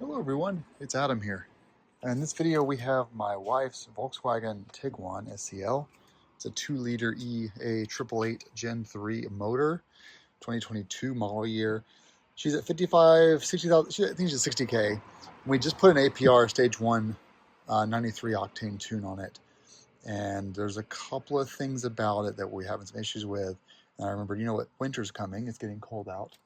Hello everyone, it's Adam here. In this video we have my wife's Volkswagen Tiguan SEL. It's a 2-liter Ea888 Gen 3 motor, 2022 model year. She's at 60,000, I think she's 60K. We just put an APR stage 1 93 octane tune on it. And there's a couple of things about it that we're having some issues with. And I remember, you know what, winter's coming, it's getting cold out.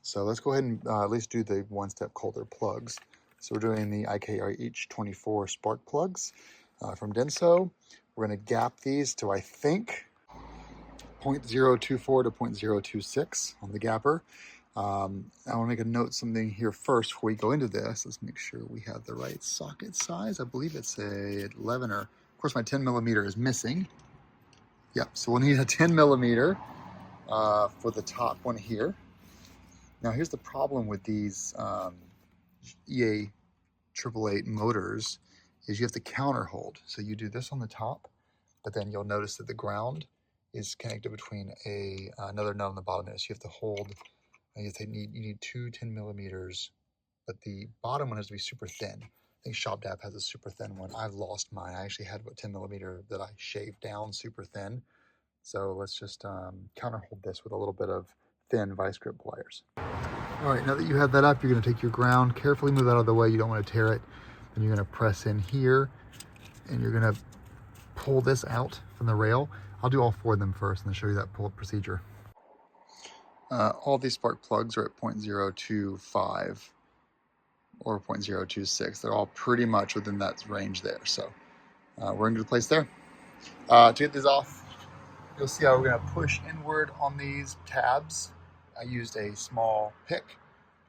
So let's go ahead and at least do the one-step colder plugs. So we're doing the IKH24 spark plugs from Denso. We're going to gap these to, I think, 0.024 to 0.026 on the gapper. I want to make a note something here first before we go into this. Let's make sure we have the right socket size. I believe it's a 11, or of course my 10 millimeter is missing. Yep, so we'll need a 10 millimeter for the top one here. Now here's the problem with these Ea888 motors is you have to counter hold. So you do this on the top, but then you'll notice that the ground is connected between another nut on the bottom there. So you have to hold, you need two 10 millimeters, but the bottom one has to be super thin. I think ShopDap has a super thin one. I've lost mine. I actually had a 10 millimeter that I shaved down super thin. So let's just counter hold this with a little bit of thin vice grip pliers. All right, now that you have that up, you're going to take your ground, carefully move out of the way. You don't want to tear it. And you're going to press in here, and you're going to pull this out from the rail. I'll do all four of them first and then show you that pull procedure. All these spark plugs are at 0.025 or 0.026. They're all pretty much within that range there. So we're in a good place there. To get these off, you'll see how we're going to push inward on these tabs. I used a small pick,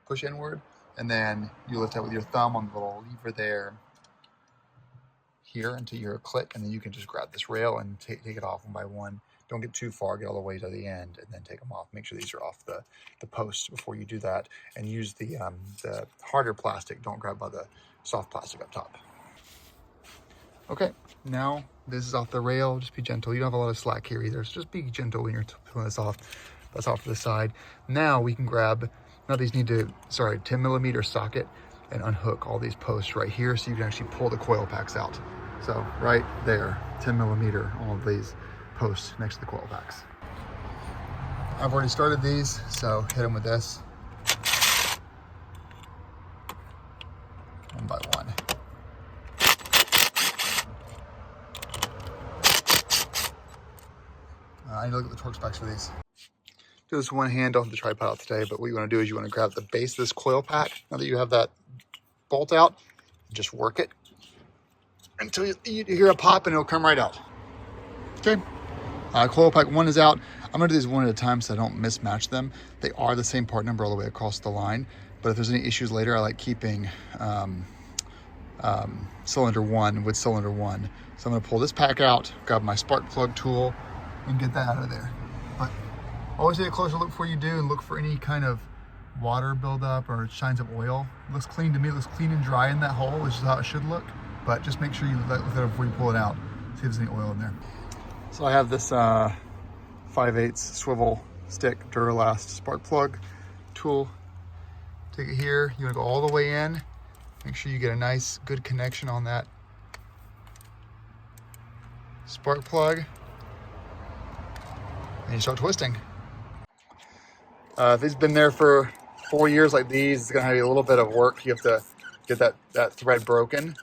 push inward, and then you lift out with your thumb on the little lever there, here until you hear a click, and then you can just grab this rail and take it off one by one. Don't get too far, get all the way to the end, and then take them off. Make sure these are off the post before you do that, and use the harder plastic. Don't grab by the soft plastic up top. Okay, now this is off the rail. Just be gentle. You don't have a lot of slack here either, so just be gentle when you're pulling this off. That's off to the side. Now we can grab, now these need to, 10 millimeter socket and unhook all these posts right here so you can actually pull the coil packs out. So right there, 10 millimeter, all of these posts next to the coil packs. I've already started these, so hit them with this. One by one. I need to look at the torque specs for these. Do this one hand off the tripod out today, but what you want to do is you want to grab the base of this coil pack. Now that you have that bolt out, just work it until you hear a pop and it'll come right out. Okay, coil pack 1 is out. I'm going to do these one at a time so I don't mismatch them. They are the same part number all the way across the line, but if there's any issues later, I like keeping cylinder 1 with cylinder 1. So I'm going to pull this pack out, grab my spark plug tool, and get that out of there. But always take a closer look before you do and look for any kind of water buildup or shines of oil. It looks clean to me. It looks clean and dry in that hole, which is how it should look. But just make sure you look at it before you pull it out. See if there's any oil in there. So I have this 5/8 swivel stick Duralast spark plug tool. Take it here. You want to go all the way in. Make sure you get a nice, good connection on that spark plug. And you start twisting. If it's been there for 4 years like these, it's gonna have a little bit of work. You have to get that thread broken,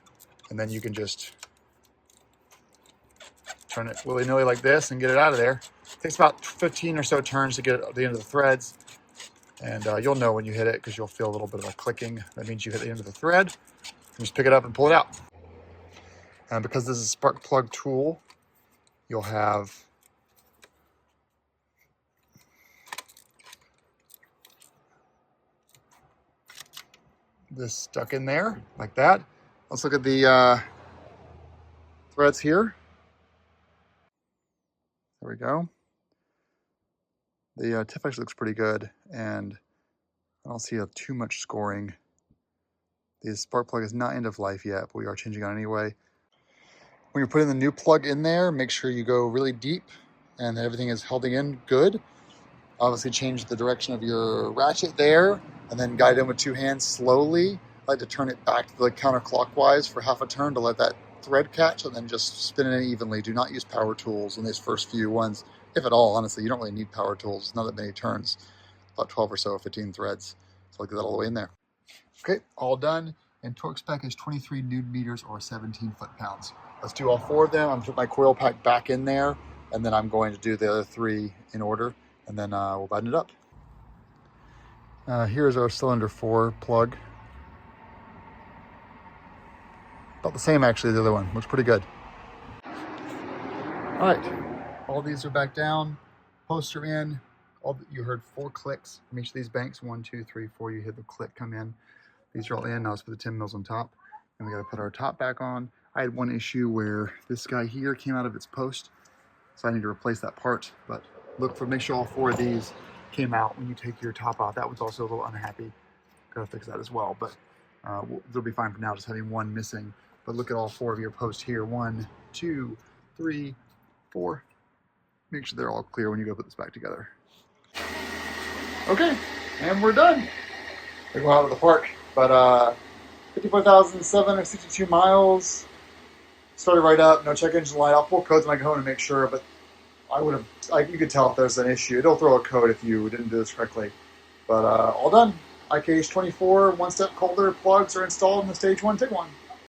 and then you can just turn it willy-nilly like this and get it out of there. It takes about 15 or so turns to get it at the end of the threads, and you'll know when you hit it because you'll feel a little bit of a clicking. That means you hit the end of the thread. You just pick it up and pull it out. And because this is a spark plug tool, you'll have this stuck in there like that. Let's look at the threads here. There we go. The tip actually looks pretty good, and I don't see too much scoring. The spark plug is not end of life yet, but we are changing on anyway. When you're putting the new plug in there, make sure you go really deep and that everything is holding in good. Obviously change the direction of your ratchet there, and then guide in with 2 hands slowly I like to turn it back to the counterclockwise for half a turn to let that thread catch, and then just spin it in evenly. Do not use power tools in these first few ones, if at all. Honestly, you don't really need power tools. Not that many turns, about 12 or so, 15 threads. So I'll get that all the way in there. Okay, all done. And torque spec is 23 Newton meters or 17 foot-pounds. Let's do all 4 of them. I'm gonna put my coil pack back in there, and then I'm going to do the other 3 in order, and then we'll button it up. Here's our cylinder 4 plug. About the same, actually, the other one. Looks pretty good. All right, all these are back down. Posts are in. You heard 4 clicks from each of these banks. 1, 2, 3, 4. You hear the click come in. These are all in. Now let's put the 10 mils on top. And we got to put our top back on. I had one issue where this guy here came out of its post, so I need to replace that part. But make sure all 4 of these came out when you take your top off. That one's also a little unhappy. Gotta fix that as well. But they'll be fine for now, just having one missing. But look at all 4 of your posts here. 1, 2, 3, 4. Make sure they're all clear when you go put this back together. Okay, and we're done. We're going out of the park. But 54,762 miles. Started right up, no check engine light. I'll pull codes when I go home to make sure, but you could tell if there's an issue. It'll throw a code if you didn't do this correctly. But all done. IKH24 one-step coulter plugs are installed in the Stage 1 Tiguan.